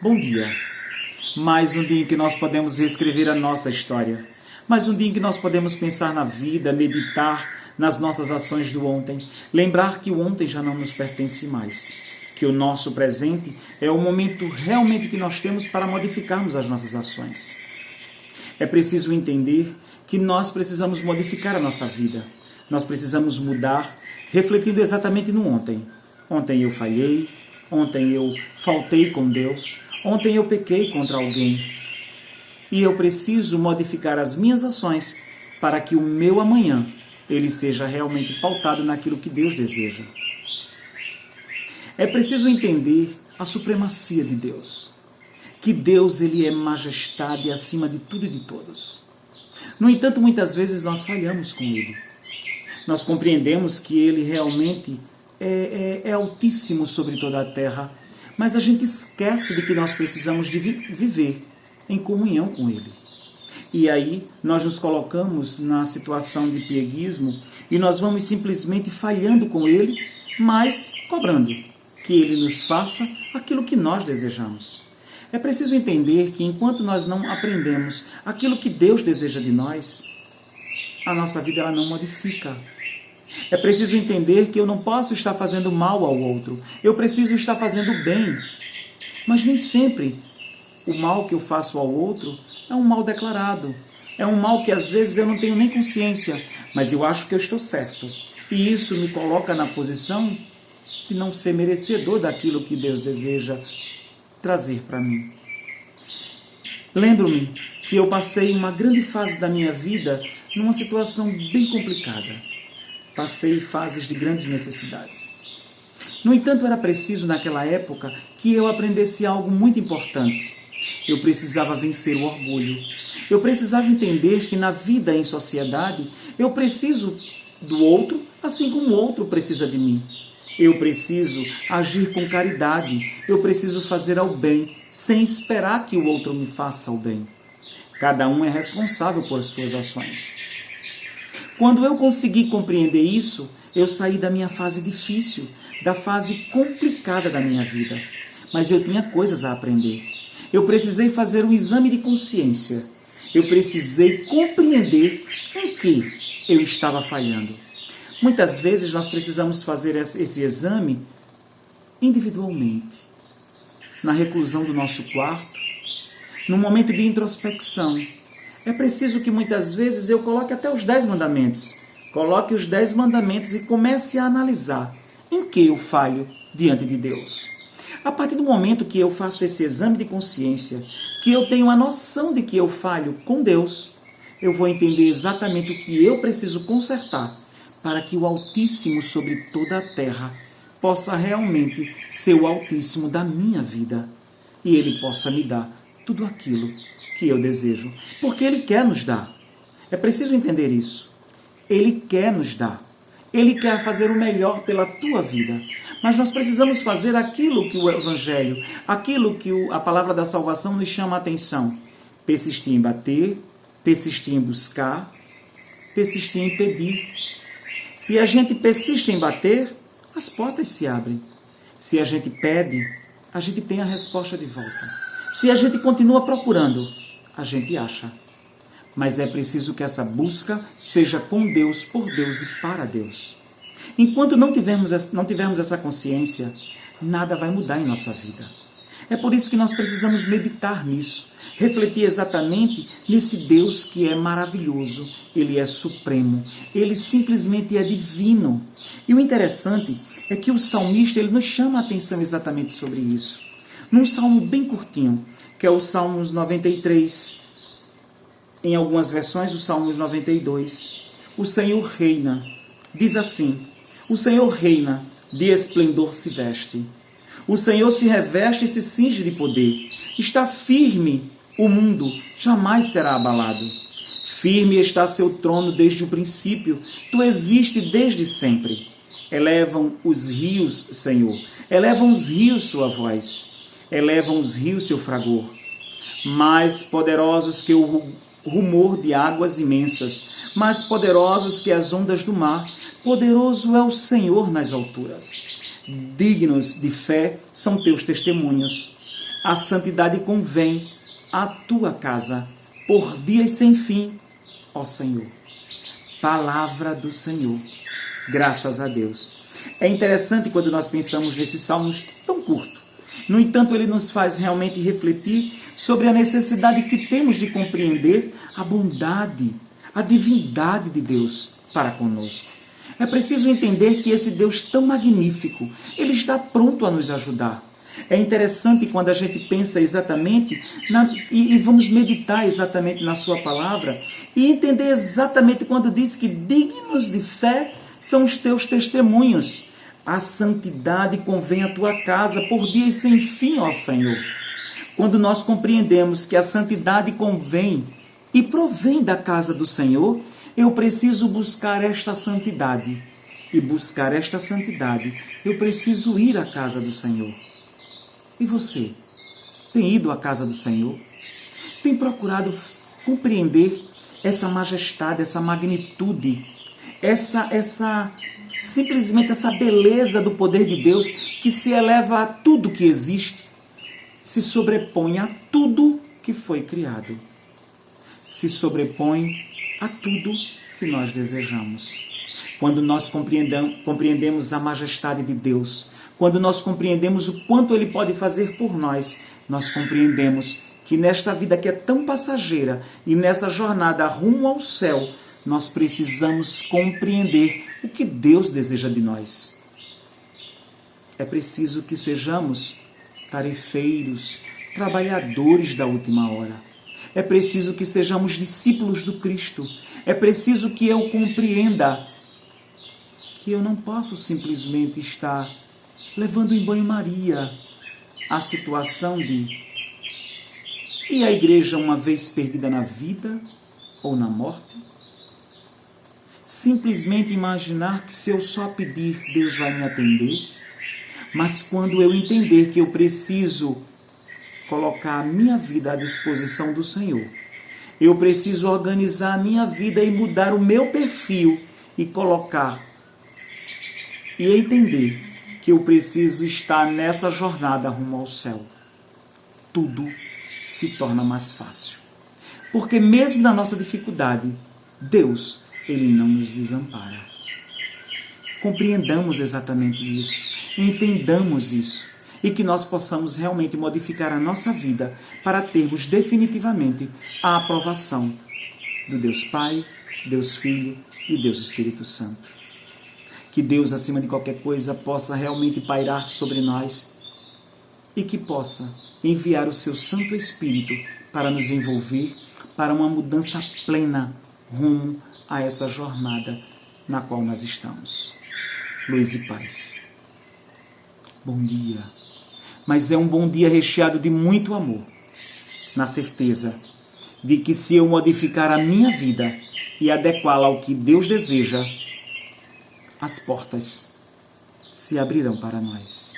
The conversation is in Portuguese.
Bom dia. Mais um dia em que nós podemos reescrever a nossa história. Mais um dia em que nós podemos pensar na vida, meditar nas nossas ações do ontem. Lembrar que o ontem já não nos pertence mais. Que o nosso presente é o momento realmente que nós temos para modificarmos as nossas ações. É preciso entender que nós precisamos modificar a nossa vida. Nós precisamos mudar, refletindo exatamente no ontem. Ontem eu falhei, ontem eu faltei com Deus, ontem eu pequei contra alguém. E eu preciso modificar as minhas ações para que o meu amanhã ele seja realmente pautado naquilo que Deus deseja. É preciso entender a supremacia de Deus. Que Deus ele é majestade acima de tudo e de todos. No entanto, muitas vezes nós falhamos com Ele. Nós compreendemos que Ele realmente é altíssimo sobre toda a terra, mas a gente esquece de que nós precisamos de viver em comunhão com Ele. E aí nós nos colocamos na situação de pieguismo e nós vamos simplesmente falhando com Ele, mas cobrando que Ele nos faça aquilo que nós desejamos. É preciso entender que enquanto nós não aprendemos aquilo que Deus deseja de nós, a nossa vida ela não modifica. É preciso entender que eu não posso estar fazendo mal ao outro, eu preciso estar fazendo bem. Mas nem sempre o mal que eu faço ao outro é um mal declarado. É um mal que às vezes eu não tenho nem consciência, mas eu acho que eu estou certo. E isso me coloca na posição de não ser merecedor daquilo que Deus deseja trazer para mim. Lembro-me que eu passei uma grande fase da minha vida numa situação bem complicada. Passei fases de grandes necessidades. No entanto, era preciso naquela época que eu aprendesse algo muito importante. Eu precisava vencer o orgulho. Eu precisava entender que na vida em sociedade eu preciso do outro, assim como o outro precisa de mim. Eu preciso agir com caridade, eu preciso fazer ao bem, sem esperar que o outro me faça o bem. Cada um é responsável por suas ações. Quando eu consegui compreender isso, eu saí da minha fase difícil, da fase complicada da minha vida. Mas eu tinha coisas a aprender. Eu precisei fazer um exame de consciência. Eu precisei compreender em que eu estava falhando. Muitas vezes nós precisamos fazer esse exame individualmente, na reclusão do nosso quarto, num momento de introspecção. É preciso que muitas vezes eu coloque até os 10 mandamentos. Coloque os 10 mandamentos e comece a analisar em que eu falho diante de Deus. A partir do momento que eu faço esse exame de consciência, que eu tenho a noção de que eu falho com Deus, eu vou entender exatamente o que eu preciso consertar para que o Altíssimo sobre toda a terra possa realmente ser o Altíssimo da minha vida e Ele possa me dar tudo aquilo que eu desejo, porque Ele quer nos dar. É preciso entender isso. Ele quer nos dar. Ele quer fazer o melhor pela tua vida. Mas nós precisamos fazer aquilo que o Evangelho, aquilo que a palavra da salvação nos chama a atenção. Persistir em bater, persistir em buscar, persistir em pedir. Se a gente persiste em bater, as portas se abrem. Se a gente pede, a gente tem a resposta de volta. Se a gente continua procurando, a gente acha. Mas é preciso que essa busca seja com Deus, por Deus e para Deus. Enquanto não tivermos essa consciência, nada vai mudar em nossa vida. É por isso que nós precisamos meditar nisso, refletir exatamente nesse Deus que é maravilhoso, Ele é supremo, Ele simplesmente é divino. E o interessante é que o salmista ele nos chama a atenção exatamente sobre isso. Num salmo bem curtinho, que é o Salmos 93, em algumas versões o Salmos 92, o Senhor reina, diz assim: o Senhor reina, de esplendor se veste. O Senhor se reveste e se cinge de poder. Está firme o mundo, jamais será abalado. Firme está seu trono desde o princípio, tu existes desde sempre. Elevam os rios, Senhor, elevam os rios sua voz, elevam os rios seu fragor. Mais poderosos que o rumor de águas imensas, mais poderosos que as ondas do mar, poderoso é o Senhor nas alturas. Dignos de fé são teus testemunhos. A santidade convém à tua casa, por dias sem fim, ó Senhor. Palavra do Senhor. Graças a Deus. É interessante quando nós pensamos nesses salmos tão curtos. No entanto, ele nos faz realmente refletir sobre a necessidade que temos de compreender a bondade, a divindade de Deus para conosco. É preciso entender que esse Deus tão magnífico, ele está pronto a nos ajudar. É interessante quando a gente pensa exatamente e vamos meditar exatamente na sua palavra e entender exatamente quando diz que dignos de fé são os teus testemunhos. A santidade convém à tua casa por dias sem fim, ó Senhor. Quando nós compreendemos que a santidade convém e provém da casa do Senhor, eu preciso buscar esta santidade. E buscar esta santidade, eu preciso ir à casa do Senhor. E você? Tem ido à casa do Senhor? Tem procurado compreender essa majestade, essa magnitude, simplesmente essa beleza do poder de Deus que se eleva a tudo que existe, se sobrepõe a tudo que foi criado, se sobrepõe a tudo que nós desejamos. Quando nós compreendemos a majestade de Deus, quando nós compreendemos o quanto Ele pode fazer por nós, nós compreendemos que nesta vida que é tão passageira e nessa jornada rumo ao céu, nós precisamos compreender o que Deus deseja de nós. É preciso que sejamos tarefeiros, trabalhadores da última hora. É preciso que sejamos discípulos do Cristo. É preciso que eu compreenda que eu não posso simplesmente estar levando em banho-maria a situação de ir à igreja uma vez perdida na vida ou na morte. Simplesmente imaginar que se eu só pedir, Deus vai me atender. Mas quando eu entender que eu preciso colocar a minha vida à disposição do Senhor, eu preciso organizar a minha vida e mudar o meu perfil e colocar e entender que eu preciso estar nessa jornada rumo ao céu, tudo se torna mais fácil. Porque mesmo na nossa dificuldade, Deus, Ele não nos desampara. Compreendamos exatamente isso, entendamos isso, e que nós possamos realmente modificar a nossa vida para termos definitivamente a aprovação do Deus Pai, Deus Filho e Deus Espírito Santo. Que Deus, acima de qualquer coisa, possa realmente pairar sobre nós e que possa enviar o seu Santo Espírito para nos envolver para uma mudança plena rumo a essa jornada na qual nós estamos. Luz e paz. Bom dia. Mas é um bom dia recheado de muito amor, na certeza de que se eu modificar a minha vida e adequá-la ao que Deus deseja, as portas se abrirão para nós.